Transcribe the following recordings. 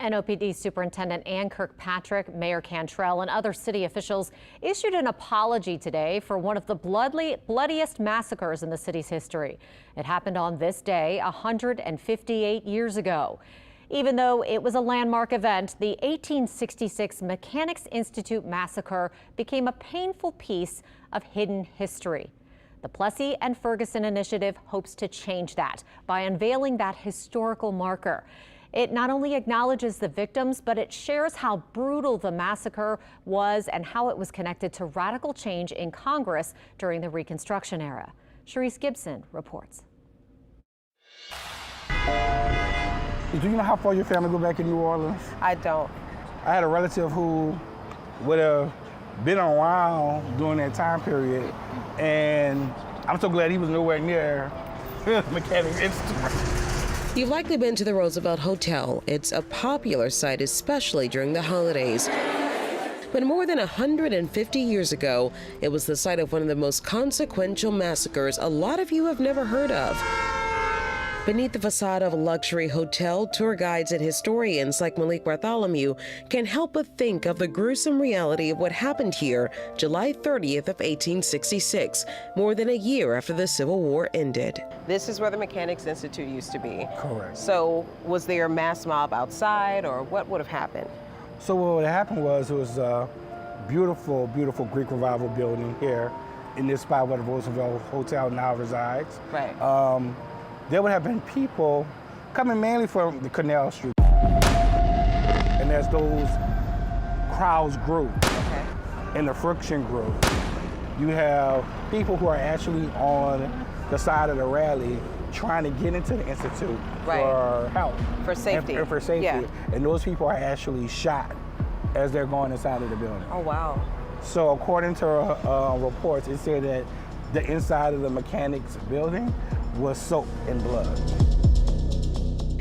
NOPD Superintendent Ann Kirkpatrick, Mayor Cantrell, and other city officials issued an apology today for one of the bloodiest massacres in the city's history. It happened on this day 158 years ago. Even though it was a landmark event, the 1866 Mechanics' Institute massacre became a painful piece of hidden history. The Plessy and Ferguson initiative hopes to change that by unveiling that historical marker. It not only acknowledges the victims, but it shares how brutal the massacre was and how it was connected to radical change in Congress during the Reconstruction era. Sharice Gibson reports. Do you know how far your family go back in New Orleans? I don't. I had a relative who would have been around during that time period, and I'm so glad he was nowhere near Mechanics' Institute. You've likely been to the Roosevelt Hotel. It's a popular site, especially during the holidays. But more than 150 years ago, it was the site of one of the most consequential massacres a lot of you have never heard of. Beneath the facade of a luxury hotel, tour guides and historians like Malik Bartholomew can help but think of the gruesome reality of what happened here July 30th of 1866, more than a year after the Civil War ended. This is where the Mechanics' Institute used to be. Correct. So was there a mass mob outside, or what would have happened? So what would have happened was it was a beautiful, beautiful Greek Revival building here in this spot where the Roosevelt Hotel now resides. Right. There would have been people coming mainly from the Canal Street. And as those crowds grew, and the friction grew, you have people who are actually on the side of the rally trying to get into the Institute for help. For safety. And for safety. Yeah. And those people are actually shot as they're going inside of the building. Oh, wow. So according to reports, it said that the inside of the mechanics building was soaked in blood.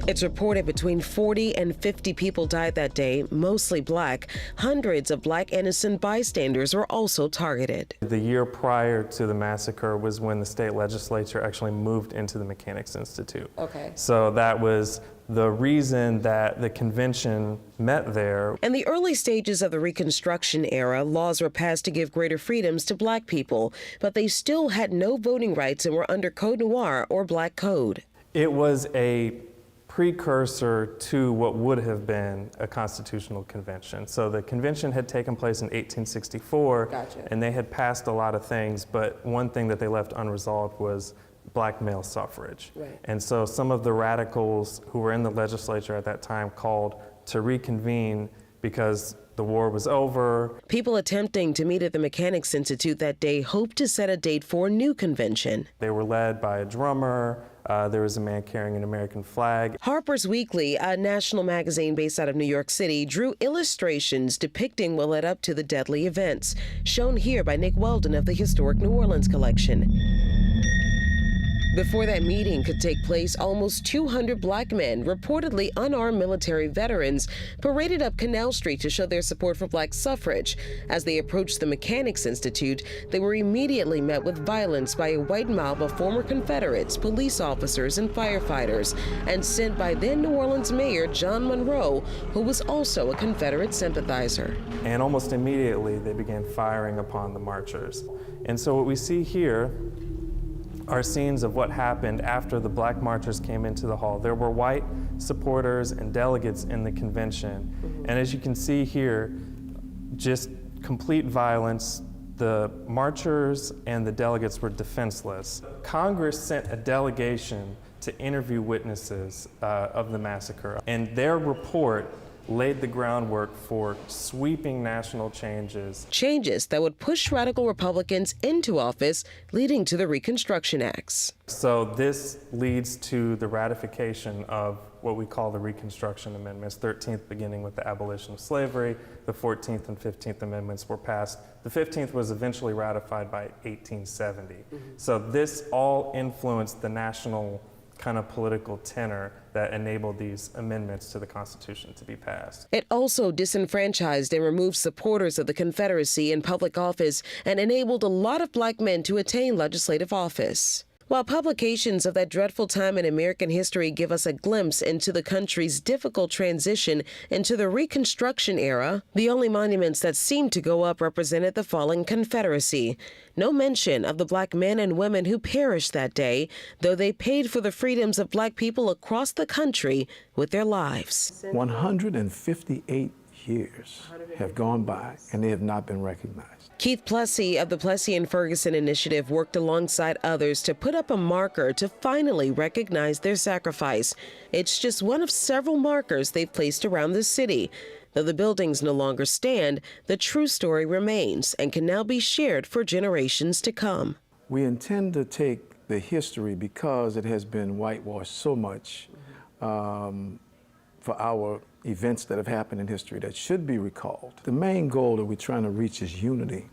It's reported between 40 and 50 people died that day, mostly black. Hundreds of black innocent bystanders were also targeted. The year prior to the massacre was when the state legislature actually moved into the Mechanics' Institute. Okay. So that was the reason that the convention met there. In the early stages of the Reconstruction era, laws were passed to give greater freedoms to black people, but they still had no voting rights and were under Code Noir or Black Code. It was a precursor to what would have been a constitutional convention. So the convention had taken place in 1864, and they had passed a lot of things, but one thing that they left unresolved was black male suffrage. Right. And so some of the radicals who were in the legislature at that time called to reconvene because the war was over. People attempting to meet at the Mechanics' Institute that day hoped to set a date for a new convention. They were led by a drummer. There was a man carrying an American flag. Harper's Weekly, a national magazine based out of New York City, drew illustrations depicting what led up to the deadly events, shown here by Nick Weldon of the Historic New Orleans Collection. Before that meeting could take place, almost 200 black men, reportedly unarmed military veterans, paraded up Canal Street to show their support for black suffrage. As they approached the Mechanics' Institute, they were immediately met with violence by a white mob of former Confederates, police officers, and firefighters, and sent by then New Orleans Mayor John Monroe, who was also a Confederate sympathizer. And almost immediately, they began firing upon the marchers. And so what we see here are scenes of what happened after the black marchers came into the hall. There were white supporters and delegates in the convention. And as you can see here, just complete violence. The marchers and the delegates were defenseless. Congress sent a delegation to interview witnesses of the massacre. And their report laid the groundwork for sweeping national changes. Changes that would push radical Republicans into office, leading to the Reconstruction Acts. So this leads to the ratification of what we call the Reconstruction Amendments, 13th beginning with the abolition of slavery. The 14th and 15th Amendments were passed. The 15th was eventually ratified by 1870. So this all influenced the national kind of political tenor that enabled these amendments to the Constitution to be passed. It also disenfranchised and removed supporters of the Confederacy in public office and enabled a lot of black men to attain legislative office. While publications of that dreadful time in American history give us a glimpse into the country's difficult transition into the Reconstruction era, the only monuments that seemed to go up represented the fallen Confederacy. No mention of the black men and women who perished that day, though they paid for the freedoms of black people across the country with their lives. 158 years have gone by and they have not been recognized. Keith Plessy of the Plessy and Ferguson Initiative worked alongside others to put up a marker to finally recognize their sacrifice. It's just one of several markers they've placed around the city. Though the buildings no longer stand, the true story remains and can now be shared for generations to come. We intend to take the history, because it has been whitewashed so much, for our events that have happened in history that should be recalled. The main goal that we're trying to reach is unity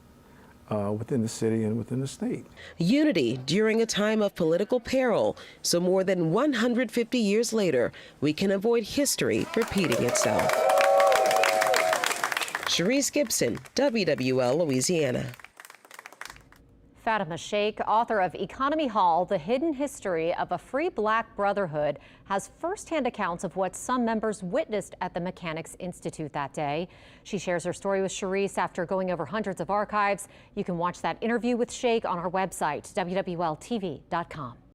within the city and within the state. Unity during a time of political peril, so more than 150 years later, we can avoid history repeating itself. Sharice Gibson, WWL, Louisiana. Fatima Sheikh, author of Economy Hall, The Hidden History of a Free Black Brotherhood, has firsthand accounts of what some members witnessed at the Mechanics Institute that day. She shares her story with Sharice after going over hundreds of archives. You can watch that interview with Sheikh on our website, WWLTV.com.